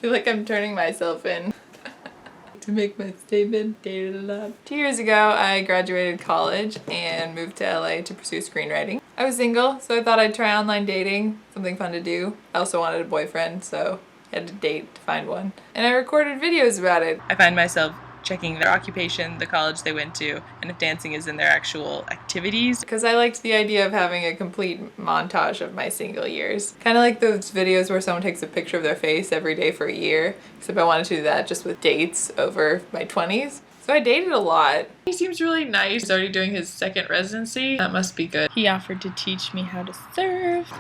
I feel like I'm turning myself in to make my statement. Dated a lot. 2 years ago, I graduated college and moved to LA to pursue screenwriting. I was single, so I thought I'd try online dating, something fun to do. I also wanted a boyfriend, so I had to date to find one. And I recorded videos about it. I find myself checking their occupation, the college they went to, and if dancing is in their actual activities. Because I liked the idea of having a complete montage of my single years. Kind of like those videos where someone takes a picture of their face every day for a year, except I wanted to do that just with dates over my 20s. So I dated a lot. He seems really nice. He's already doing his second residency. That must be good. He offered to teach me how to surf.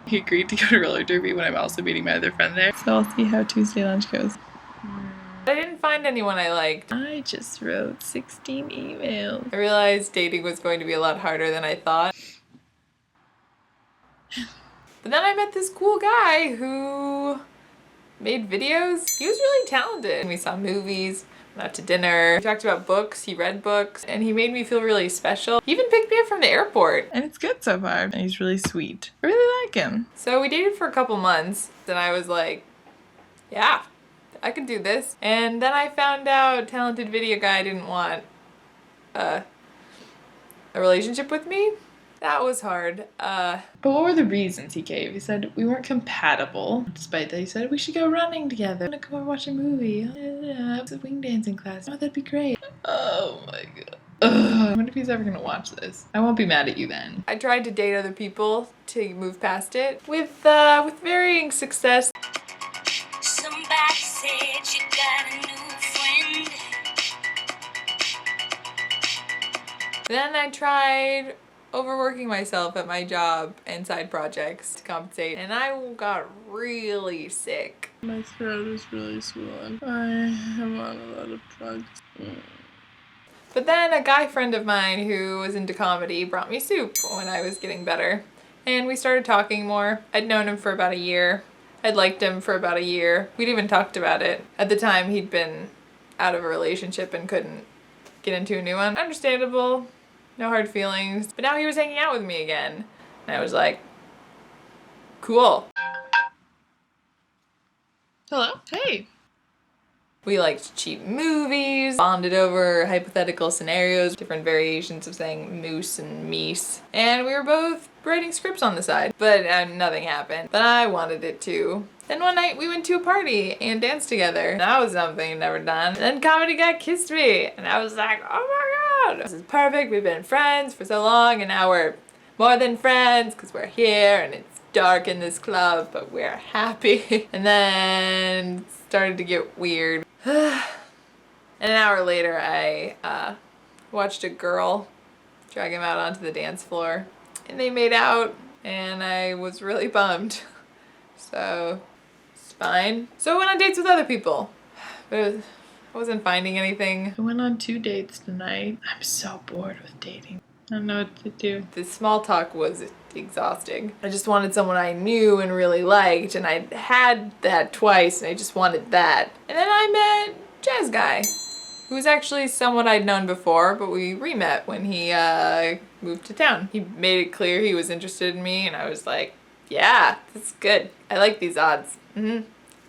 He agreed to go to roller derby when I'm also meeting my other friend there. So I'll see how Tuesday lunch goes. I didn't find anyone I liked. I just wrote 16 emails. I realized dating was going to be a lot harder than I thought. But then I met this cool guy who made videos. He was really talented. We saw movies, went out to dinner. We talked about books, he read books, and he made me feel really special. He even picked me up from the airport. And it's good so far. And he's really sweet. I really like him. So we dated for a couple months, and I was like, yeah, I could do this. And then I found out talented video guy didn't want a relationship with me. That was hard. But what were the reasons he gave? He said we weren't compatible. Despite that, he said we should go running together. I'm gonna come over watch a movie. Yeah, it's a wing dancing class. Oh, that'd be great. Oh my god. Ugh. I wonder if he's ever gonna watch this. I won't be mad at you then. I tried to date other people to move past it with varying success. Somebody said you got a new friend. Then I tried overworking myself at my job and side projects to compensate, and I got really sick. My throat is really swollen. I am on a lot of drugs. But then a guy friend of mine who was into comedy brought me soup when I was getting better, and we started talking more. I'd known him for about a year. I'd liked him for about a year. We'd even talked about it. At the time, he'd been out of a relationship and couldn't get into a new one. Understandable. No hard feelings. But now he was hanging out with me again. And I was like, cool. Hello? Hey. We liked cheap movies, bonded over hypothetical scenarios, different variations of saying moose and meese. And we were both writing scripts on the side, but nothing happened. But I wanted it to. Then one night we went to a party and danced together. That was something I'd never done. And then Comedy Guy kissed me, and I was like, oh my god, this is perfect. We've been friends for so long, and now we're more than friends because we're here and it's dark in this club, but we're happy. And then it started to get weird. And an hour later, I watched a girl drag him out onto the dance floor, and they made out, and I was really bummed. So it's fine. So I went on dates with other people, but I wasn't finding anything. I went on 2 dates tonight. I'm so bored with dating. I don't know what to do. The small talk was exhausting. I just wanted someone I knew and really liked, and I had that twice, and I just wanted that. And then I met Jazz Guy, who was actually someone I'd known before, but we re-met when he moved to town. He made it clear he was interested in me, and I was like, yeah, that's good. I like these odds.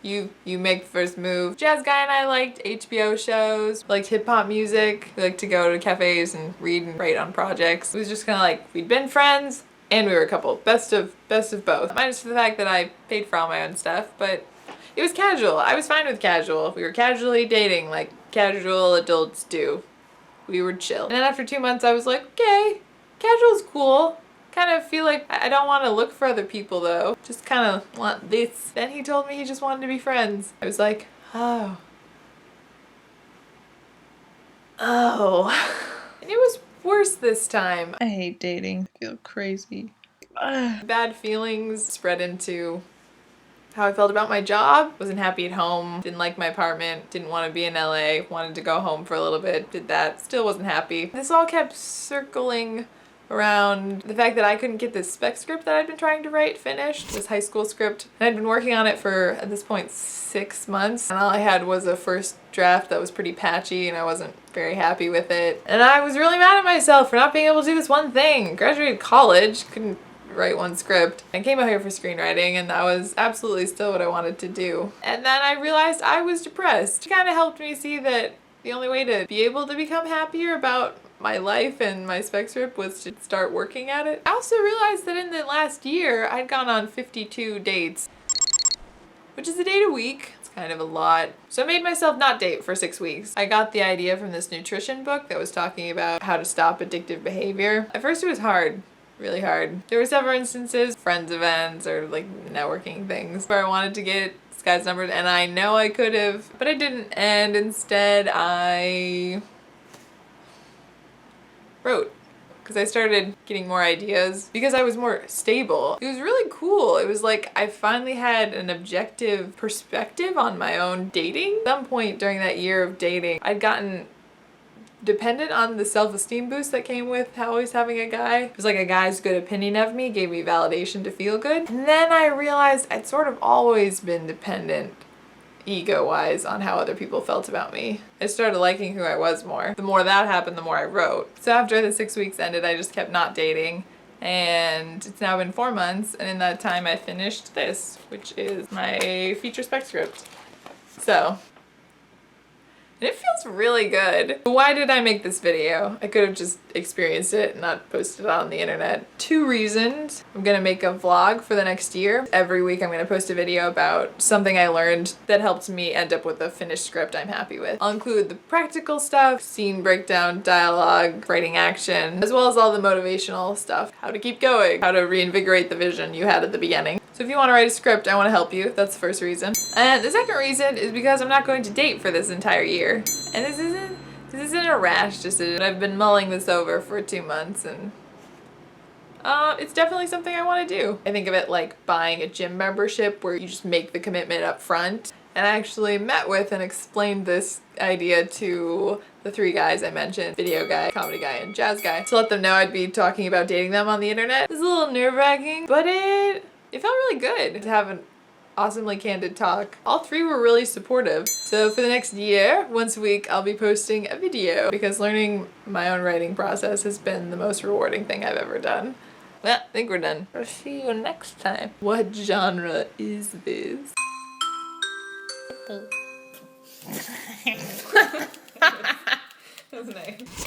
You make the first move. Jazz Guy and I liked HBO shows, liked hip-hop music. We liked to go to cafes and read and write on projects. It was just kind of like, we'd been friends, and we were a couple. Best of both. Minus the fact that I paid for all my own stuff, but it was casual. I was fine with casual. We were casually dating like casual adults do. We were chill. And then after 2 months, I was like, okay, casual's cool. Kind of feel like I don't want to look for other people though. Just kind of want this. Then he told me he just wanted to be friends. I was like, oh. And it was worse this time. I hate dating. I feel crazy. Bad feelings spread into how I felt about my job. Wasn't happy at home. Didn't like my apartment. Didn't want to be in LA. Wanted to go home for a little bit. Did that. Still wasn't happy. This all kept circling around the fact that I couldn't get this spec script that I'd been trying to write finished, this high school script. And I'd been working on it for, at this point, 6 months. And all I had was a first draft that was pretty patchy, and I wasn't very happy with it. And I was really mad at myself for not being able to do this one thing. Graduated college, couldn't write one script. I came out here for screenwriting and that was absolutely still what I wanted to do. And then I realized I was depressed. It kind of helped me see that the only way to be able to become happier about my life and my spec script was to start working at it. I also realized that in the last year, I'd gone on 52 dates, which is a date a week. It's kind of a lot. So I made myself not date for 6 weeks. I got the idea from this nutrition book that was talking about how to stop addictive behavior. At first it was hard. Really hard. There were several instances, friends events or like networking things where I wanted to get this guy's numbers and I know I could have, but I didn't. And instead I wrote because I started getting more ideas because I was more stable. It was really cool. It was like I finally had an objective perspective on my own dating. At some point during that year of dating, I'd gotten dependent on the self-esteem boost that came with always having a guy. It was like a guy's good opinion of me gave me validation to feel good. And then I realized I'd sort of always been dependent ego-wise on how other people felt about me. I started liking who I was more. The more that happened, the more I wrote. So after the 6 weeks ended, I just kept not dating. And it's now been 4 months, and in that time I finished this, which is my feature spec script. So, and it feels really good. Why did I make this video? I could have just experienced it and not posted it on the internet. 2 reasons. I'm gonna make a vlog for the next year. Every week I'm gonna post a video about something I learned that helped me end up with a finished script I'm happy with. I'll include the practical stuff, scene breakdown, dialogue, writing action, as well as all the motivational stuff. How to keep going, how to reinvigorate the vision you had at the beginning. So if you want to write a script, I want to help you. That's the first reason. And the second reason is because I'm not going to date for this entire year. And this isn't a rash decision. I've been mulling this over for 2 months and it's definitely something I want to do. I think of it like buying a gym membership where you just make the commitment up front. And I actually met with and explained this idea to the 3 guys I mentioned, video guy, comedy guy, and jazz guy, to let them know I'd be talking about dating them on the internet. It was a little nerve-wracking, but it felt really good to have an awesomely candid talk. All 3 were really supportive. So for the next year, once a week, I'll be posting a video because learning my own writing process has been the most rewarding thing I've ever done. Well, I think we're done. I'll see you next time. What genre is this? That was nice.